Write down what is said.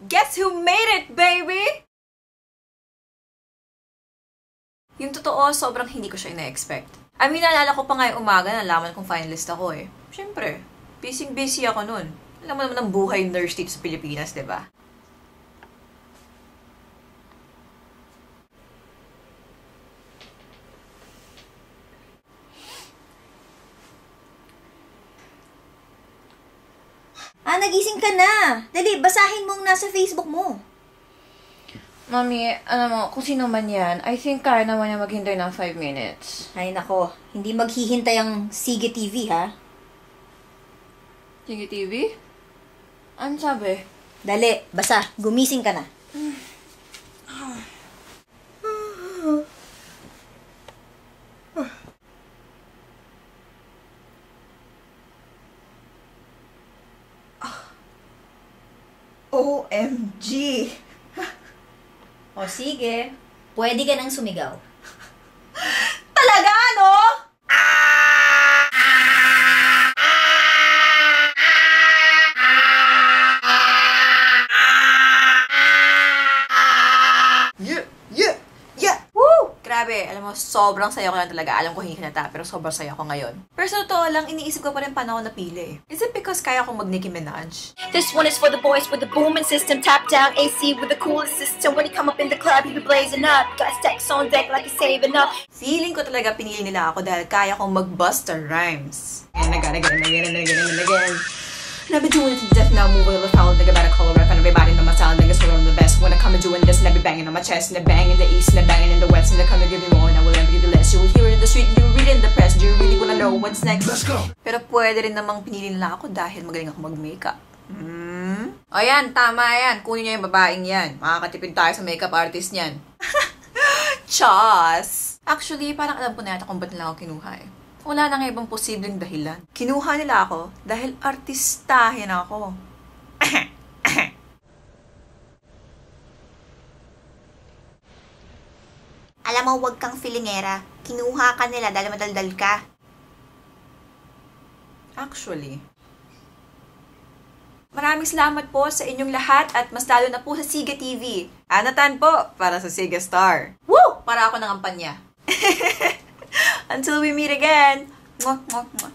Guess who made it, baby? Yung totoo, sobrang hindi ko siya ina-expect. I mean, naalala ko pa ngayong umaga, nalaman kong finalist ako eh. Siyempre, busy ako nun. Alam mo naman ang buhay nurse dito sa Pilipinas, diba? Nagising ka na. Dali, basahin mo ang nasa Facebook mo. Mami, alam mo, kung sino man yan, I think kaya naman niya maghintay ng 5 minutes. Ay nako, hindi maghihintay ang Sige TV, ha? Sige, TV? Ano sabi? Dali, basa. Gumising ka na. OMG! O sige, pwede ka nang sumigaw. Talaga, no? Yeah! Woo! Grabe, alam mo, sobrang saya ko lang talaga. Alam ko hindi kinata, pero sobrang saya ko ngayon. Pero sa totoo lang, iniisip ko pa rin paano ako napili. Is it because kaya akong mag-Nicki Minaj? This one is for the boys with the booming system, top down AC with the coolest system. When he come up in the club, he be blazing up. Got stacks on deck like he's saving up. Feeling ko talaga pinili nila ako dahil kaya kong mag-buster rhymes. And again. And I've been doing it to death now, moving with foul, nigga better call a rep, and everybody know my style, niggas are the best. When I come and doing this, and I be banging on my chest, and I bang in the east, and I banging in the west, and I come and give you more, and I will never give you less. You will hear it in the street, and you will read it in the press. Do you really wanna know what's next? Let's go! Pero pwede rin namang pinili nila ako dahil magaling ako mag-makeup. O yan, tama yan. Kunin niyo yung babaeng yan. Makakatipid tayo sa makeup artist niyan. Chos! Actually, parang alam ko na yata kung ba't nila ako kinuha eh. Wala nang ibang posibleng dahilan. Kinuha nila ako dahil artistahin ako. Alam mo, wag kang filingera. Kinuha ka nila dahil madaldal ka. Actually, maraming salamat po sa inyong lahat at mas lalo na po sa Sige TV. Anatan po para sa Sige Star. Woo! Para ako ng ampanya. Until we meet again. Mwah, mwah, mwah.